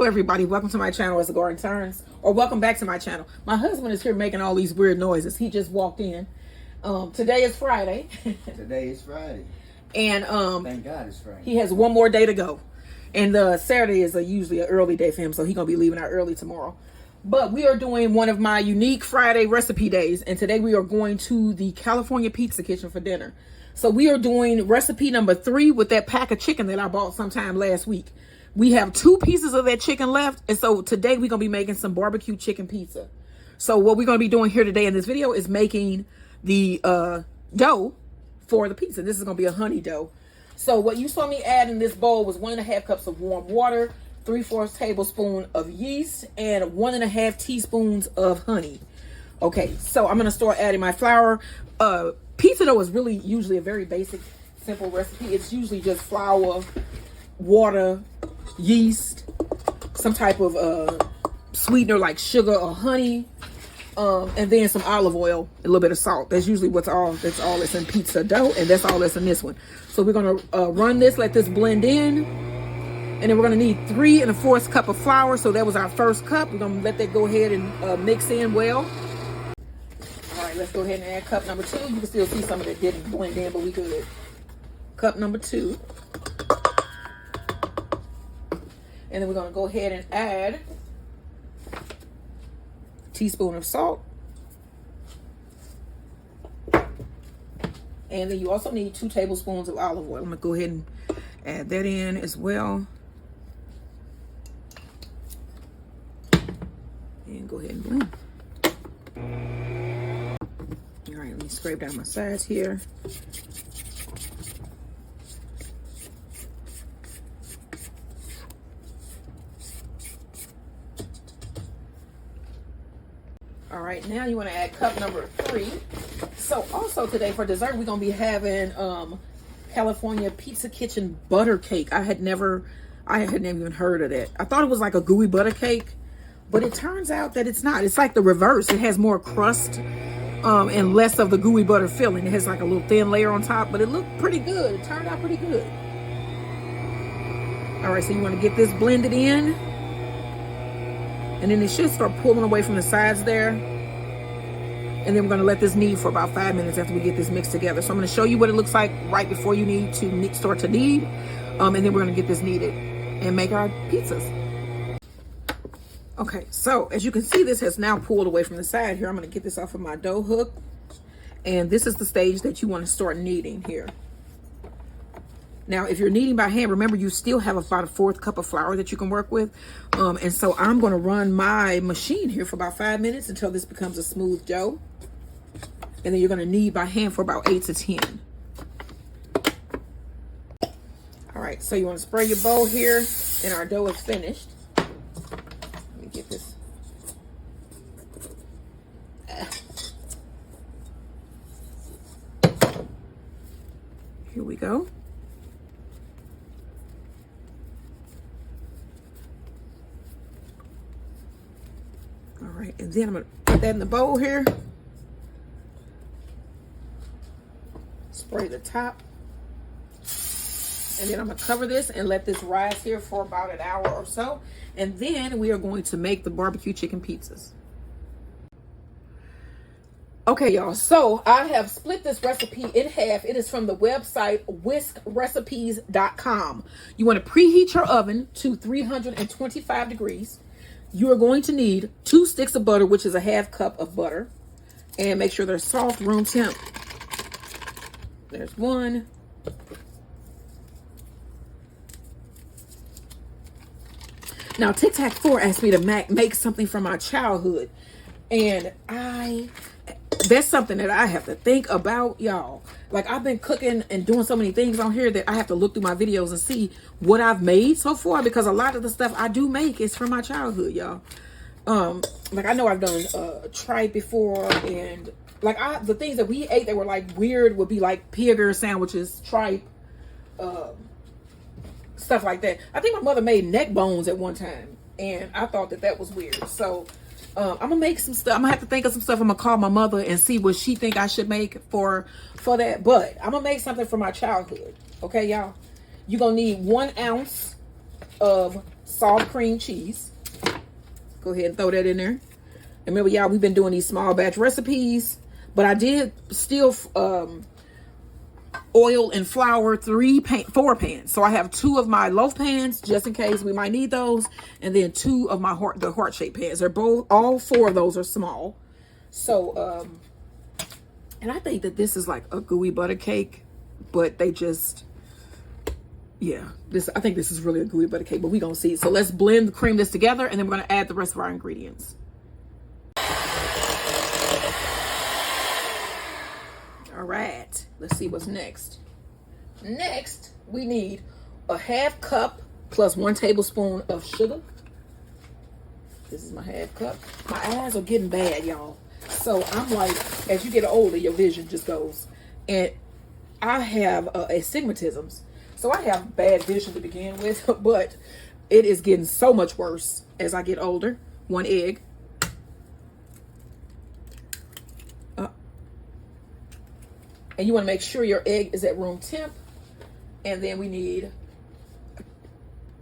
Hello everybody, welcome to my channel as the Garden Turns, or welcome back to my channel. My husband is here making all these weird noises. He just walked in. Today is Friday. Today is Friday. And thank God it's Friday. He has one more day to go. And Saturday is usually an early day for him, so he's going to be leaving out early tomorrow. But we are doing one of my unique Friday recipe days, and today we are going to the California Pizza Kitchen for dinner. So we are doing recipe number 3 with that pack of chicken that I bought sometime last week. We have 2 pieces of that chicken left, and so today we're going to be making some barbecue chicken pizza. So what we're going to be doing here today in this video is making the dough for the pizza. This is going to be a honey dough. So what you saw me add in this bowl was 1.5 cups of warm water, 3/4 tablespoon of yeast, and 1.5 teaspoons of honey. Okay, so I'm going to start adding my flour. Pizza dough is really usually a very basic, simple recipe. It's usually just flour, water, yeast, some type of sweetener like sugar or honey, and then some olive oil, a little bit of salt. That's usually that's all that's in pizza dough, and that's all that's in this one. So we're gonna run this, let this blend in, and then we're gonna need 3 1/4 cup of flour. So that was our first cup. We're gonna let that go ahead and mix in well. All right, let's go ahead and add cup number 2. You can still see some of it didn't blend in, but we good. Cup number 2. And then we're going to go ahead and add a teaspoon of salt. And then you also need 2 tablespoons of olive oil. I'm going to go ahead and add that in as well. And go ahead and blend. All right, let me scrape down my sides here. All right, now you want to add cup number 3. So also today for dessert, we're going to be having California Pizza Kitchen butter cake. I had never even heard of that. I thought it was like a gooey butter cake, but it turns out that it's not. It's like the reverse. It has more crust and less of the gooey butter filling. It has like a little thin layer on top, but it looked pretty good. It turned out pretty good. All right, so you want to get this blended in. And then it should start pulling away from the sides there. And then we're going to let this knead for about 5 minutes after we get this mixed together. So I'm going to show you what it looks like right before you need to start to knead. And then we're going to get this kneaded and make our pizzas. Okay, so as you can see, this has now pulled away from the side here. I'm going to get this off of my dough hook. And this is the stage that you want to start kneading here. Now, if you're kneading by hand, remember you still have about 1/4 cup of flour that you can work with. And so I'm going to run my machine here for about 5 minutes until this becomes a smooth dough. And then you're going to knead by hand for about 8 to 10. All right, so you want to spray your bowl here, and our dough is finished. Let me get this. Here we go. All right, and then I'm going to put that in the bowl here. Spray the top. And then I'm going to cover this and let this rise here for about an hour or so. And then we are going to make the barbecue chicken pizzas. Okay, y'all, so I have split this recipe in half. It is from the website whiskrecipes.com. You want to preheat your oven to 325 degrees. You are going to need 2 sticks of butter, which is 1/2 cup of butter. And make sure they're soft, room temp. There's 1. Now, Tic Tac 4 asked me to make something from my childhood. And that's something that I have to think about, y'all. Like, I've been cooking and doing so many things on here that I have to look through my videos and see what I've made so far, because a lot of the stuff I do make is from my childhood, y'all. Like, I know I've done tripe before, and like the things that we ate that were like weird would be like pigger sandwiches, tripe, stuff like that. I think my mother made neck bones at one time, and I thought that was weird. So I'm gonna make some stuff. I'm gonna have to think of some stuff. I'm gonna call my mother and see what she think I should make for that. But I'm gonna make something from my childhood. Okay, y'all. You're gonna need 1 ounce of soft cream cheese. Go ahead and throw that in there. And remember, y'all, we've been doing these small batch recipes, but I did still oil and flour 4 pans. So I have 2 of my loaf pans just in case we might need those, and then 2 of my heart-shaped pans. They're all 4 of those are small. So and I think that this is like a gooey butter cake, but they just, yeah, I think this is really a gooey butter cake, but we're gonna see. So let's cream this together, and then we're gonna add the rest of our ingredients. All right, let's see what's next. Next, we need a 1/2 cup plus 1 tablespoon of sugar. This is my 1/2 cup. My eyes are getting bad, y'all. So I'm like, as you get older, your vision just goes. And I have astigmatisms. So I have bad vision to begin with, but it is getting so much worse as I get older. 1 egg. And you want to make sure your egg is at room temp. And then we need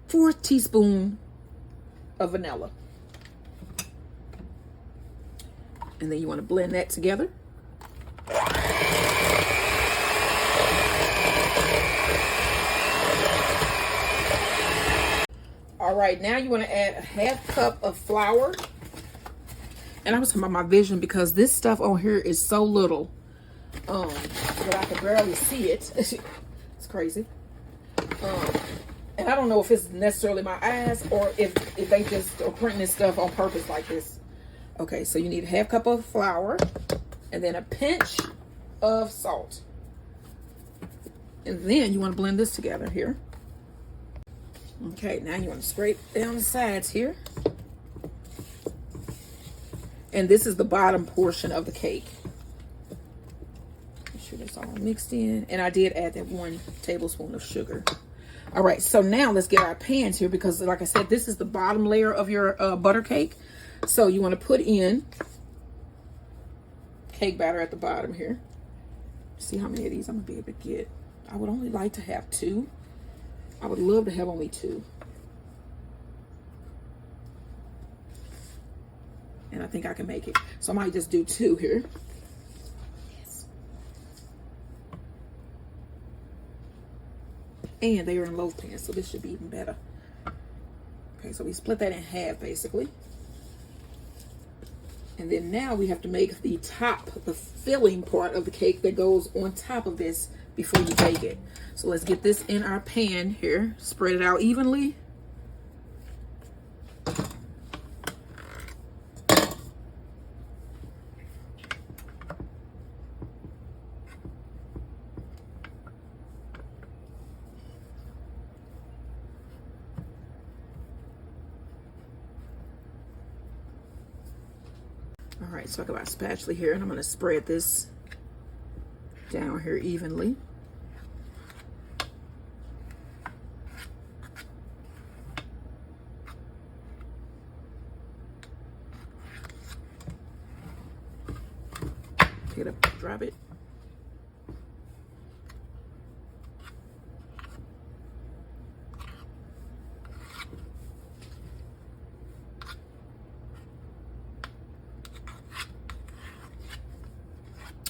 4 teaspoons of vanilla. And then you want to blend that together. All right, now you want to add a 1/2 cup of flour. And I was talking about my vision because this stuff on here is so little that I can barely see it. It's crazy. And I don't know if it's necessarily my eyes or if they just are printing this stuff on purpose like this. Okay, so you need a 1/2 cup of flour and then a pinch of salt. And then you want to blend this together here. Okay, now you want to scrape down the sides here. And this is the bottom portion of the cake. Make sure that's all mixed in. And I did add that 1 tablespoon of sugar. All right, so now let's get our pans here because, like I said, this is the bottom layer of your butter cake. So you want to put in cake batter at the bottom here. See how many of these I'm going to be able to get. I would only like to have 2. I would love to have only 2. And I think I can make it. So I might just do 2 here. Yes. And they are in loaf pans, so this should be even better. Okay, so we split that in half basically. And then now we have to make the top, the filling part of the cake that goes on top of this before you bake it. So let's get this in our pan here. Spread it out evenly. All right, so I got my spatula here and I'm gonna spread this down here evenly. Pick it up, drop it.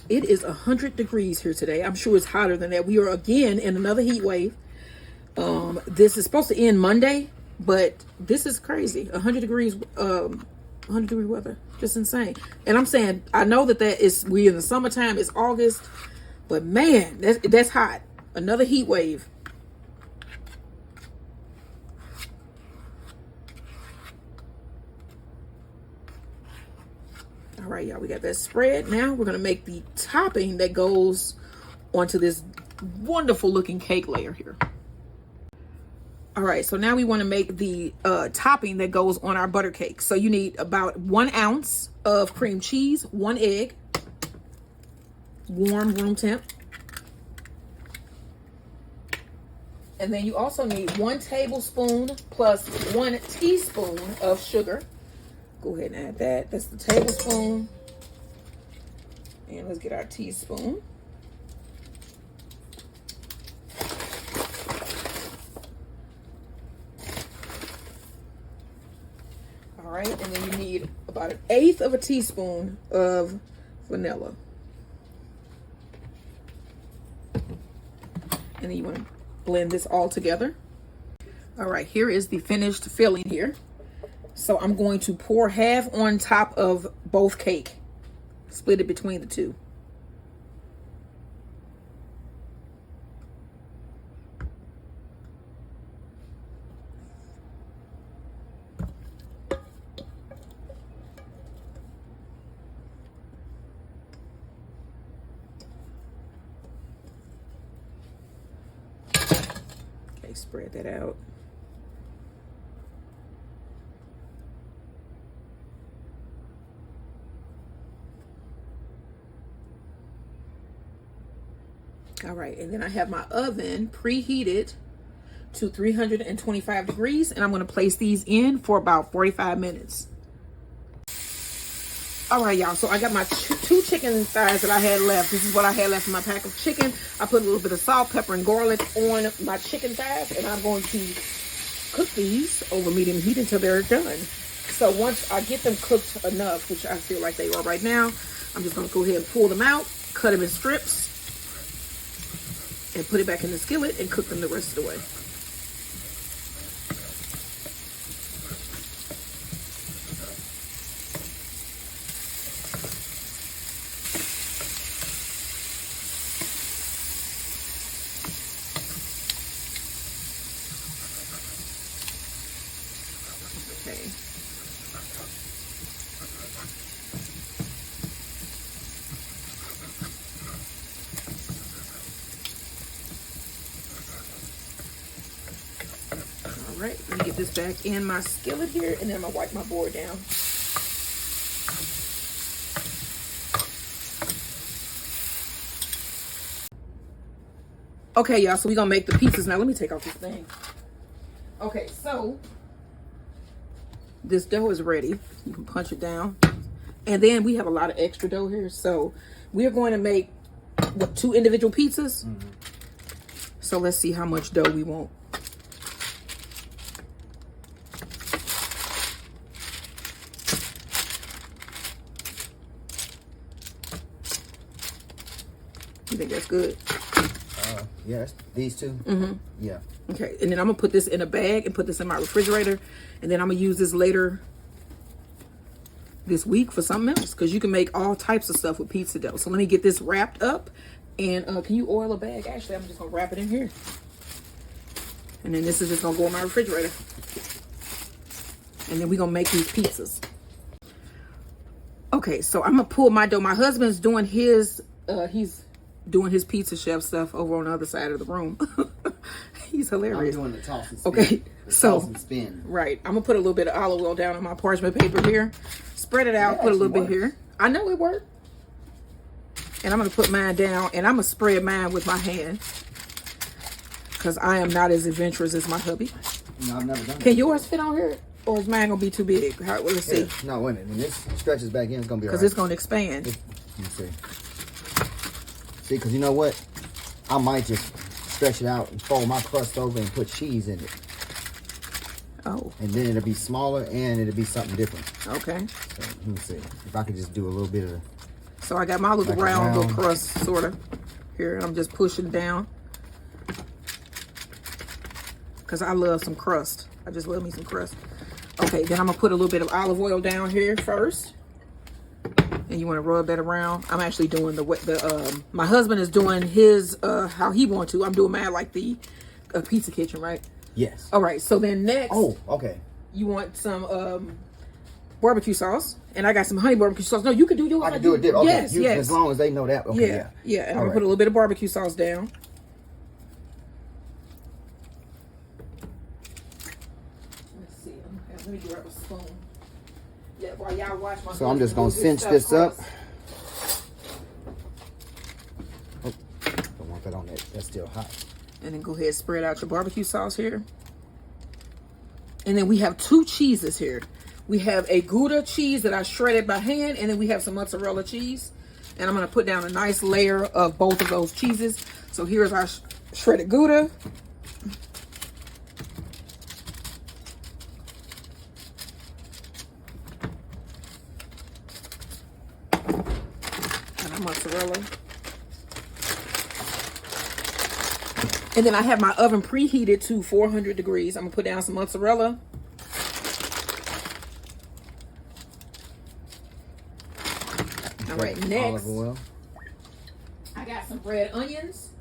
It is 100 degrees here today. I'm sure it's hotter than that. We are again in another heat wave. This is supposed to end Monday, but this is crazy. 100 degrees, 100 degree weather, just insane. And I'm saying, I know that we in the summertime, it's August, but man, that's hot. Another heat wave. All right, y'all, we got that spread. Now we're gonna make the topping that goes onto this wonderful looking cake layer here. All right, so now we wanna make the topping that goes on our butter cake. So you need about 1 ounce of cream cheese, 1 egg, warm room temp. And then you also need 1 tablespoon plus 1 teaspoon of sugar. Go ahead and add that. That's the tablespoon. And let's get our teaspoon. about 1/8 of a teaspoon of vanilla. And then you want to blend this all together. All right, here is the finished filling here. So I'm going to pour half on top of both cake. Split it between the two. Okay, spread that out. All right, and then I have my oven preheated to 325 degrees, and I'm going to place these in for about 45 minutes. All right, y'all, so I got my two chicken thighs that I had left. This is what I had left in my pack of chicken. I put a little bit of salt, pepper, and garlic on my chicken thighs, and I'm going to cook these over medium heat until they're done. So once I get them cooked enough, which I feel like they are right now, I'm just going to go ahead and pull them out, cut them in strips, and put it back in the skillet and cook them the rest of the way. Okay. All right, let me get this back in my skillet here, and then I'm gonna wipe my board down. Okay, y'all, so we're gonna make the pizzas now. Let me take off this thing. Okay, so this dough is ready. You can punch it down. And then we have a lot of extra dough here, so we're going to make, what, 2 individual pizzas? Mm-hmm. So let's see how much dough we want. You think that's good? Yes, these two. Mm-hmm. Yeah. Okay, and then I'm gonna put this in a bag and put this in my refrigerator, and then I'm gonna use this later this week for something else, because you can make all types of stuff with pizza dough. So let me get this wrapped up, and can you oil a bag? Actually, I'm just gonna wrap it in here, and then this is just gonna go in my refrigerator, and then we're gonna make these pizzas. Okay, so I'm gonna pull my dough. My husband's doing his he's doing his pizza chef stuff over on the other side of the room. He's hilarious. I'm doing the toss and spin. Okay, so toss and spin. Right, I'm gonna put a little bit of olive oil down on my parchment paper here, spread it out, put a little bit here. I know it worked. And I'm gonna put mine down, and I'm gonna spread mine with my hand, because I am not as adventurous as my hubby. No, I've never done that. Can yours fit on here, or is mine gonna be too big? Well, let's see. No, wait a minute. When this stretches back in, it's gonna be all right. Because it's gonna expand. Let me see. See, because you know what? I might just stretch it out and fold my crust over and put cheese in it. Oh. And then it'll be smaller and it'll be something different. Okay. So let me see. If I could just do a little bit of... So I got my little like round little crust, sort of, here. And I'm just pushing down, because I love some crust. I just love me some crust. Okay, then I'm going to put a little bit of olive oil down here first. And you want to rub that around. I'm actually doing my husband is doing his, how he wants to. I'm doing mine like the pizza kitchen, right? Yes. All right, so then next. Oh, okay. You want some barbecue sauce. And I got some honey barbecue sauce. No, you can do yours. I can do it dip. Okay. Yes, yes. As long as they know that. Okay, yeah. Yeah, and I'm going to put a little bit of barbecue sauce down. Let's see. Let me grab a spoon. Yeah, while y'all watch my... So I'm just going to cinch this up. Oh, don't want that on there. That's still hot. And then go ahead and spread out your barbecue sauce here. And then we have 2 cheeses here. We have a Gouda cheese that I shredded by hand, and then we have some mozzarella cheese. And I'm going to put down a nice layer of both of those cheeses. So here's our shredded Gouda. mozzarella. And then I have my oven preheated to 400 degrees. I'm gonna put down some mozzarella. All right, next. Olive oil. I got some red onions.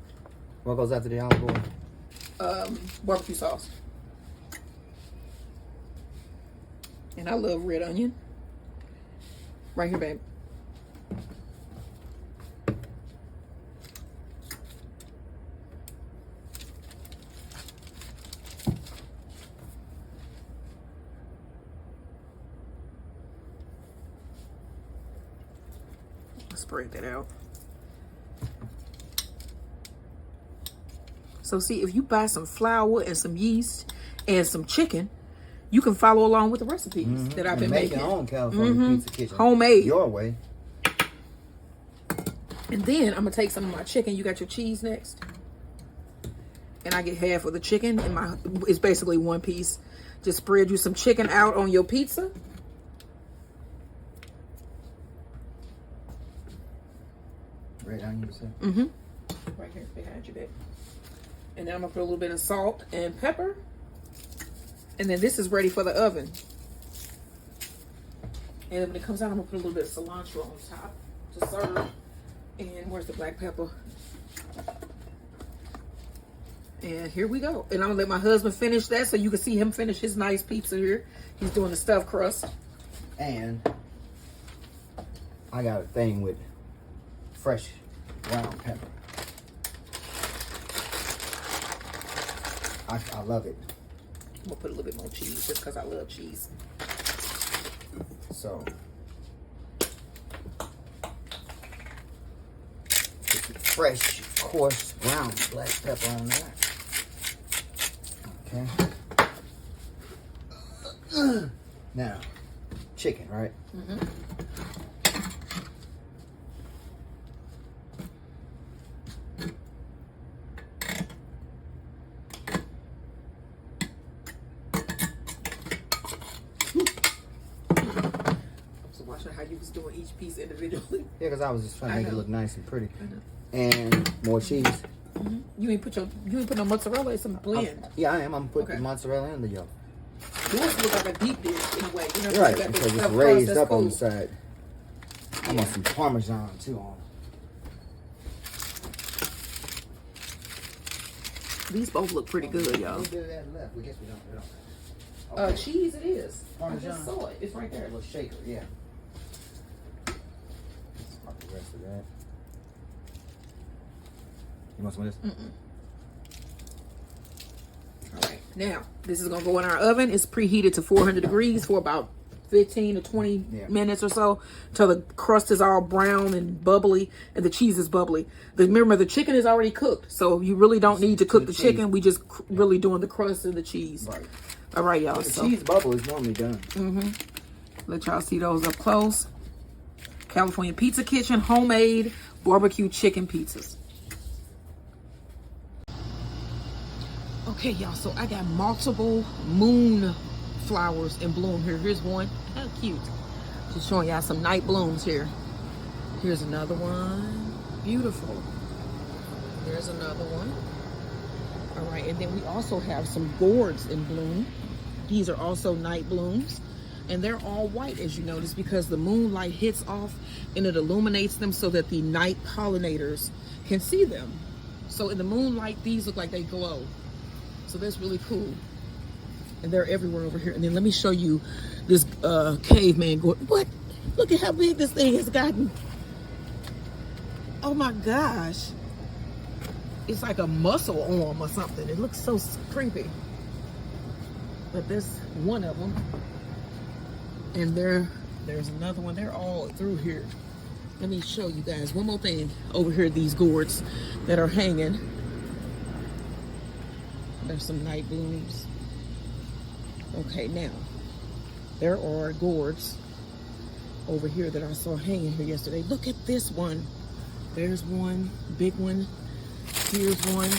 What goes after the olive oil? Barbecue sauce. And I love red onion. Right here, babe. Spread that out. So see, if you buy some flour and some yeast and some chicken, you can follow along with the recipes that I've been making. Make your own California pizza kitchen. Homemade. Your way. And then I'm gonna take some of my chicken. You got your cheese next. And I get half of the chicken, and it's basically one piece. Just spread you some chicken out on your pizza. Red onion, you said? Right here behind you, babe. And then I'm gonna put a little bit of salt and pepper. And then this is ready for the oven. And then when it comes out, I'm gonna put a little bit of cilantro on top to serve. And where's the black pepper? And here we go. And I'm gonna let my husband finish that so you can see him finish his nice pizza here. He's doing the stuffed crust. And I got a thing with fresh ground pepper. I love it. I'm gonna put a little bit more cheese just because I love cheese. So put the fresh, coarse ground black pepper on there. Okay. Now, chicken, right? How you was doing each piece individually. Yeah, because I was just trying to make it look nice and pretty. And more cheese. You ain't put no mozzarella. It's some blend. Yeah, I am. I'm putting the mozzarella in the yolk. Yours look like a deep dish anyway. You know, Right, because it's raised up on the side. I want some Parmesan too on. These both look pretty good, y'all. We left. We guess we don't. Okay. Cheese it is. Parmesan. I just saw it. It's right there. A little shaker, yeah. Spot the rest of that. You want some of this? All right. Now, this is going to go in our oven. It's preheated to 400 degrees for about 15 to 20 minutes or so till the crust is all brown and bubbly and the cheese is bubbly. Remember, the chicken is already cooked, so you really don't need to cook the chicken. We just really doing the crust and the cheese. Right. All right, y'all. The cheese bubble is normally done. Let y'all see those up close. California Pizza Kitchen, homemade barbecue chicken pizzas. Okay, y'all. So I got multiple moon flowers in bloom here. Here's one. How cute. Just showing y'all some night blooms here. Here's another one. Beautiful. There's another one. All right, and then we also have some gourds in bloom. These are also night blooms, and they're all white, as you notice, because the moonlight hits off and it illuminates them so that the night pollinators can see them. So in the moonlight, these look like they glow. So that's really cool. And they're everywhere over here. And then let me show you this caveman gourd. What? Look at how big this thing has gotten. Oh my gosh. It's like a muscle arm or something. It looks so creepy. But there's one of them. And there's another one. They're all through here. Let me show you guys one more thing over here, these gourds that are hanging. There's some night blooms. Okay, now, there are gourds over here that I saw hanging here yesterday. Look at this one. There's one, big one. Here's one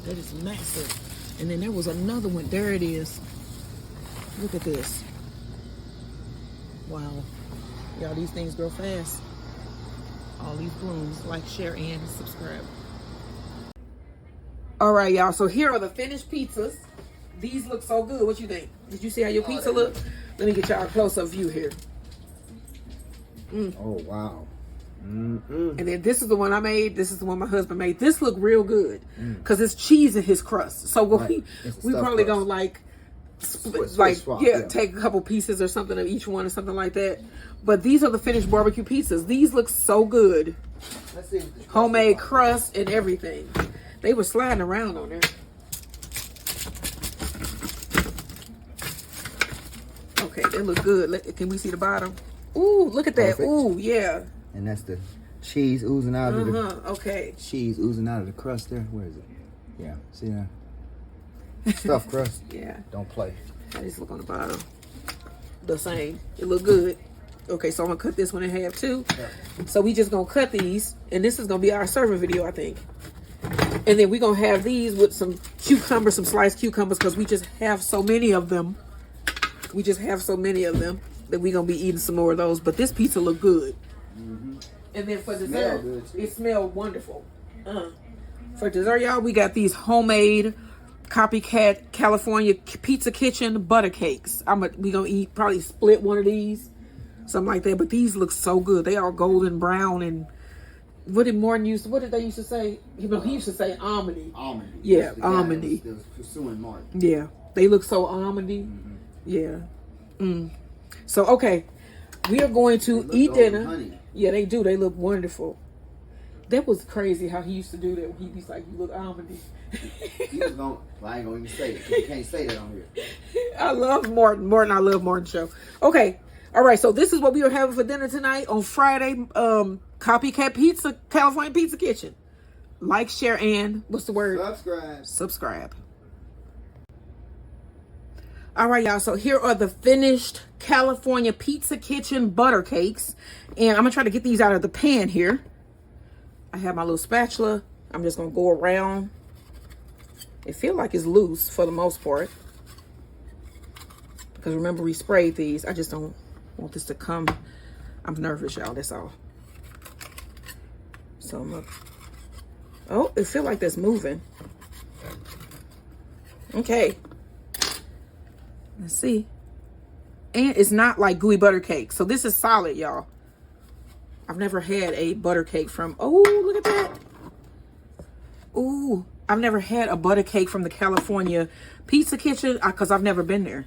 that is massive. And then there was another one. There it is. Look at this. Wow. Y'all, these things grow fast. All these blooms. Like, share, and subscribe. All right, y'all. So here are the finished pizzas. These look so good. What you think? Did you see how your pizza look? Let me get y'all a close-up view here. Oh, wow. And then this is the one I made. This is the one my husband made. This look real good because it's cheese in his crust. So we probably gonna like swap, take a couple pieces or something of each one or something like that. But these are the finished barbecue pizzas. These look so good. Let's see. Homemade crust and everything. They were sliding around on there. Okay, they look good. Can we see the bottom? Ooh, look at that. Perfect. Ooh, yeah. And that's the cheese oozing out of the okay. Cheese oozing out of the crust there. Where is it? Yeah, see that? Stuffed crust. Yeah. Don't play. I just look on the bottom. The same. It look good. Okay, so I'm gonna cut this one in half too. Yeah. So we just gonna cut these, and this is gonna be our serving video, I think. And then we gonna have these with some cucumbers, some sliced cucumbers, because we just have so many of them. We just have so many of them that we gonna be eating some more of those. But this pizza look good. And then for dessert, it smelled wonderful. For dessert, y'all, we got these homemade Copycat California Pizza Kitchen butter cakes. We gonna eat, probably split one of these, something like that. But these look so good. They are golden brown and what did Morton used? What did they used to say? He used to say almondy. Almondy. Yeah, almondy. That was pursuing Martin. Yeah, they look so almondy. Yeah. So okay, we are going to eat dinner. Honey. Yeah, they do. They look wonderful. That was crazy how he used to do that. He'd be like, "You look almondy." He was going. Well, I ain't gonna even say it. You can't say that on here. I love Morton. I love Morton show. Okay, all right. So this is what we are having for dinner tonight on Friday. Copycat Pizza, California Pizza Kitchen. Like, share, and what's the word? Subscribe. All right, y'all. So here are the finished California Pizza Kitchen butter cakes. And I'm going to try to get these out of the pan here. I have my little spatula. I'm just going to go around. It feels like it's loose for the most part. Because remember, we sprayed these. I just don't want this to come. I'm nervous, y'all. That's all. So I'm going to... Oh, it feels like that's moving. Okay. Let's see. And it's not like gooey butter cake. So this is solid, y'all. I've never had a butter cake from... Oh, look at that. Ooh. I've never had a butter cake from the California Pizza Kitchen because I've never been there.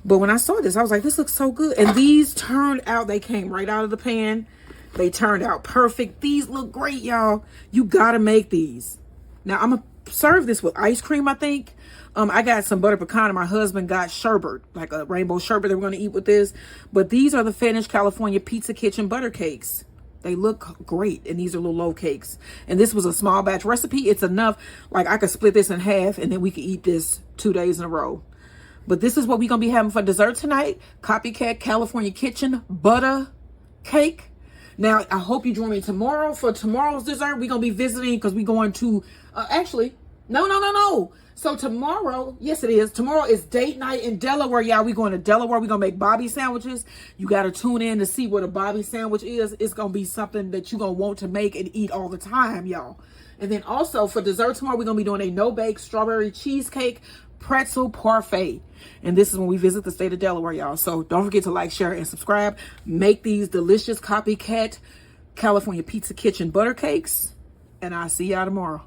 But when I saw this, I was like, this looks so good. And these turned out... They came right out of the pan. They turned out perfect. These look great, y'all. You gotta make these. Now, I'm going to serve this with ice cream, I think. I got some butter pecan and my husband got sherbet, like a rainbow sherbet that we're going to eat with this. But these are the finished California Pizza Kitchen butter cakes. They look great. And these are little low cakes. And this was a small batch recipe. It's enough. Like I could split this in half and then we could eat this 2 days in a row. But this is what we're going to be having for dessert tonight. Copycat California Kitchen butter cake. Now, I hope you join me tomorrow for tomorrow's dessert. We're going to be visiting because we're going to, no. So tomorrow, yes it is. Tomorrow is date night in Delaware, y'all. We're going to Delaware. We're going to make Bobby sandwiches. You got to tune in to see what a Bobby sandwich is. It's going to be something that you're going to want to make and eat all the time, y'all. And then also for dessert tomorrow, we're going to be doing a no-bake strawberry cheesecake pretzel parfait. And this is when we visit the state of Delaware, y'all. So don't forget to like, share, and subscribe. Make these delicious Copycat California Pizza Kitchen butter cakes. And I'll see y'all tomorrow.